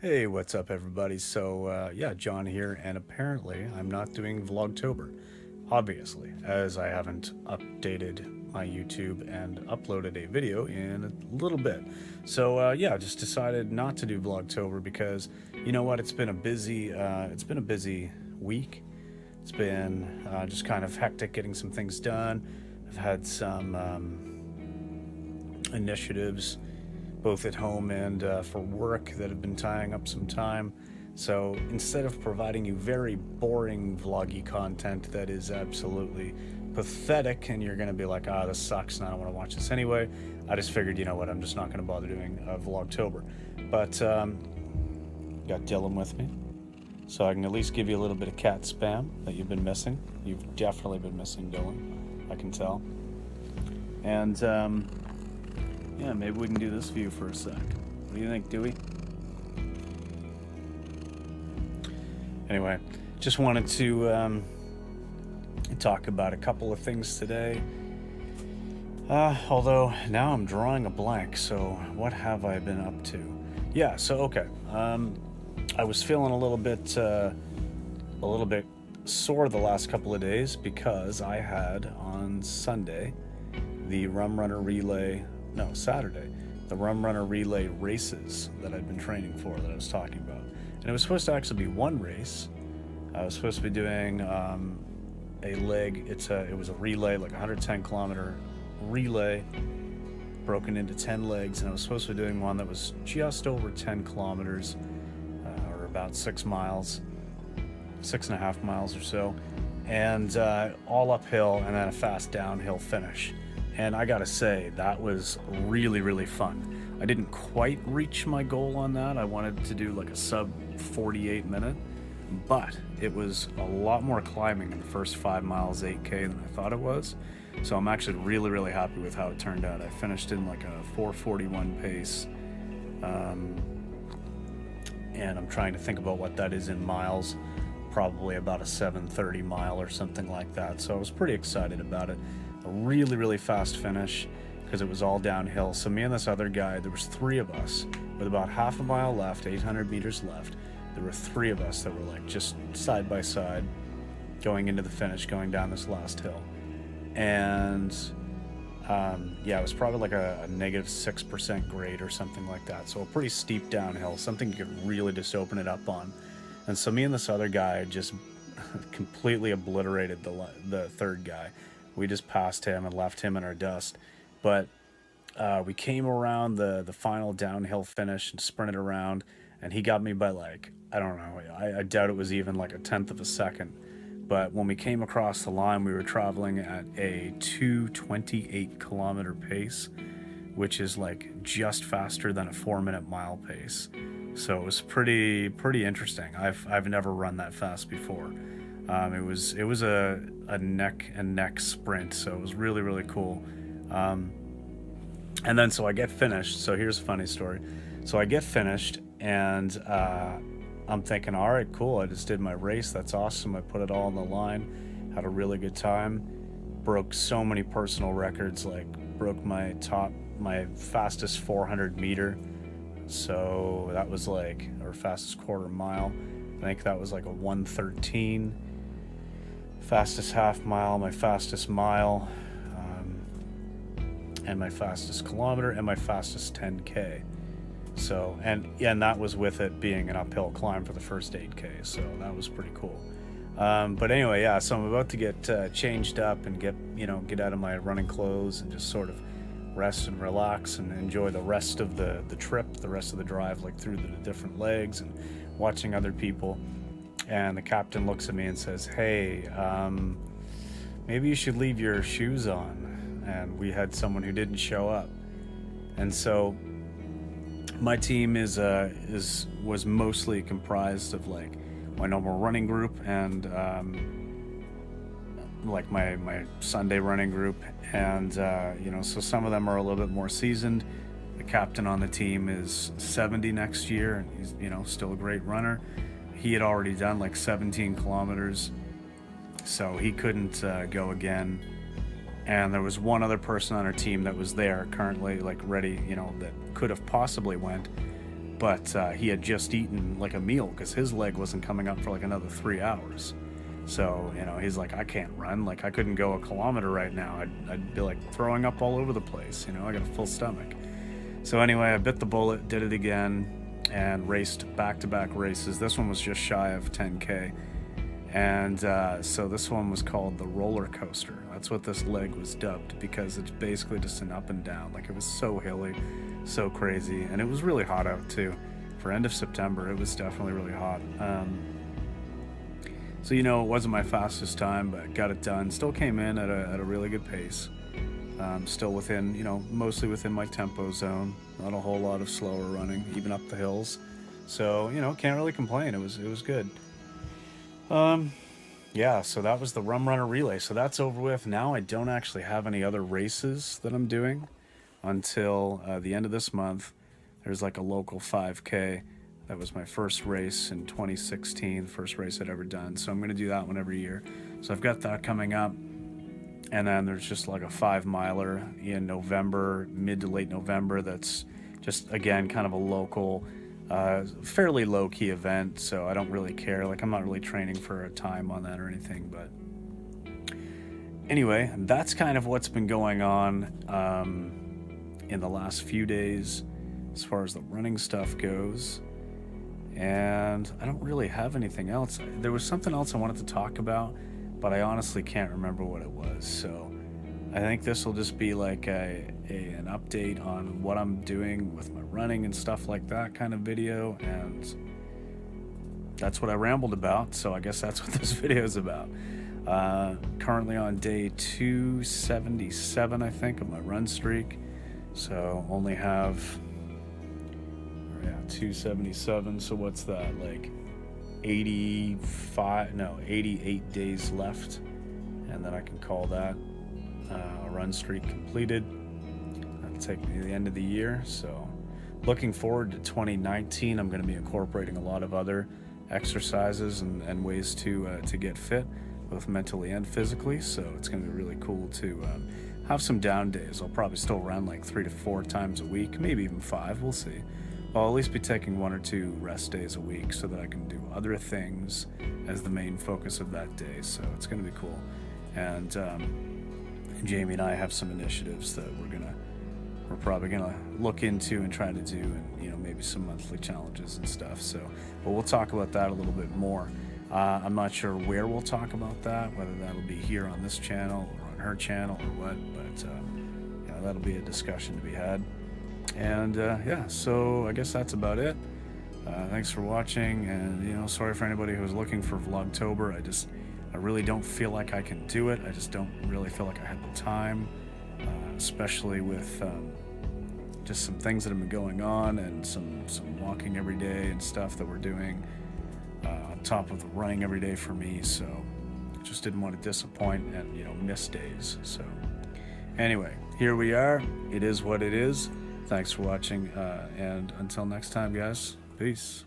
Hey, what's up, everybody? So, yeah, John here, and apparently I'm not doing Vlogtober, obviously, as I haven't updated my YouTube and uploaded a video in a little bit. So, yeah, just decided not to do Vlogtober because, you know what, it's been a busy week. It's been just kind of hectic getting some things done. I've had some initiatives both at home and for work that have been tying up some time. So instead of providing you very boring vloggy content that is absolutely pathetic and you're gonna be like, this sucks and I don't want to watch this anyway, I just figured, you know what, I'm just not gonna bother doing Vlogtober. But got Dylan with me, so I can at least give you a little bit of cat spam that you've been missing. You've definitely been missing Dylan, I can tell. And yeah, maybe we can do this view for a sec. What do you think, Dewey? Anyway, just wanted to talk about a couple of things today. Although now I'm drawing a blank, so what have I been up to? Yeah, so okay. I was feeling a little bit sore the last couple of days because I had on Sunday the Saturday, the Rum Runner Relay races that I'd been training for that I was talking about. And it was supposed to actually be one race. I was supposed to be doing a leg. It was a relay, like a 110-kilometer relay broken into 10 legs, and I was supposed to be doing one that was just over 10 kilometers, or about 6 miles, 6.5 miles or so, and all uphill and then a fast downhill finish. And I gotta say, that was really, really fun. I didn't quite reach my goal on that. I wanted to do like a sub 48 minute, but it was a lot more climbing in the first 5 miles 8K than I thought it was. So I'm actually really, really happy with how it turned out. I finished in like a 4:41 pace. And I'm trying to think about what that is in miles. Probably about a 7:30 mile or something like that. So I was pretty excited about it. A really, really fast finish because it was all downhill. So me and this other guy, there was 3 of us with about half a mile left, 800 meters left. There were 3 of us that were like just side by side going into the finish, going down this last hill. And yeah, it was probably like a negative 6% grade or something like that. So a pretty steep downhill, something you could really just open it up on. And so me and this other guy just completely obliterated the third guy. We just passed him and left him in our dust. But we came around the final downhill finish and sprinted around, and he got me by like, I don't know, I doubt it was even like a 1/10 of a second. But when we came across the line, we were traveling at a 2:28-kilometer pace, which is like just faster than a 4-minute mile pace. So it was pretty interesting. I've never run that fast before. It was a neck and neck sprint, so it was really, really cool. And then so I get finished. So here's a funny story. So I get finished, and I'm thinking, all right, cool. I just did my race. That's awesome. I put it all on the line. Had a really good time. Broke so many personal records. Like broke my fastest 400 meter. So that was like our fastest quarter mile. I think that was like a 1:13. Fastest half mile, my fastest mile, and my fastest kilometer, and my fastest 10K. So, and that was with it being an uphill climb for the first 8K. So that was pretty cool. But anyway, yeah. So I'm about to get changed up and get out of my running clothes and just sort of rest and relax and enjoy the rest of the trip, the rest of the drive, like through the different legs and watching other people. And the captain looks at me and says, hey, maybe you should leave your shoes on. And we had someone who didn't show up. And so my team was mostly comprised of like my normal running group and like my Sunday running group. And so some of them are a little bit more seasoned. The captain on the team is 70 next year, and he's still a great runner. He had already done like 17 kilometers, so he couldn't go again. And there was one other person on our team that was there currently, like ready, that could have possibly went, but he had just eaten like a meal because his leg wasn't coming up for like another 3 hours. So, you know, he's like, I can't run. Like, I couldn't go a kilometer right now. I'd be like throwing up all over the place. You know, I got a full stomach. So anyway, I bit the bullet, did it again, and raced back-to-back races. This one was just shy of 10K. And so this one was called the roller coaster. That's what this leg was dubbed, because it's basically just an up and down. Like, it was so hilly, so crazy. And it was really hot out too. For end of September, it was definitely really hot. So, you know, it wasn't my fastest time, but got it done. Still came in at a really good pace. Still within, you know, mostly within my tempo zone. Not a whole lot of slower running, even up the hills. So, you know, can't really complain. It was good. Yeah, so that was the Rum Runner Relay. So that's over with. Now I don't actually have any other races that I'm doing until the end of this month. There's like a local 5K. That was my first race in 2016, first race I'd ever done. So I'm going to do that one every year. So I've got that coming up. And then there's just like a 5-miler in November, mid to late November. That's just, again, kind of a local, fairly low-key event. So I don't really care. Like, I'm not really training for a time on that or anything. But anyway, that's kind of what's been going on in the last few days as far as the running stuff goes. And I don't really have anything else. There was something else I wanted to talk about, but I honestly can't remember what it was. So I think this will just be like an update on what I'm doing with my running and stuff like that kind of video. And that's what I rambled about. So I guess that's what this video is about. Currently on day 277, I think, of my run streak. So only have... 277, so what's that, like 88 days left, and then I can call that a run streak completed. That'll take me to the end of the year. So looking forward to 2019. I'm going to be incorporating a lot of other exercises and ways to get fit, both mentally and physically. So it's going to be really cool to have some down days. I'll probably still run like 3 to 4 times a week, maybe even 5, we'll see. I'll at least be taking 1 or 2 rest days a week so that I can do other things as the main focus of that day. So it's going to be cool. And Jamie and I have some initiatives that we're probably gonna look into and try to do, and you know, maybe some monthly challenges and stuff. So, but we'll talk about that a little bit more. I'm not sure where we'll talk about that, whether that'll be here on this channel or on her channel or what, but you know, that'll be a discussion to be had. And yeah, so I guess that's about it. Thanks for watching, and you know, sorry for anybody who was looking for Vlogtober. I really don't feel like I can do it. I just don't really feel like I had the time, especially with just some things that have been going on and some walking every day and stuff that we're doing on top of the running every day for me. So just didn't want to disappoint and, you know, miss days. So anyway, here we are. It is what it is. Thanks for watching, and until next time, guys, peace.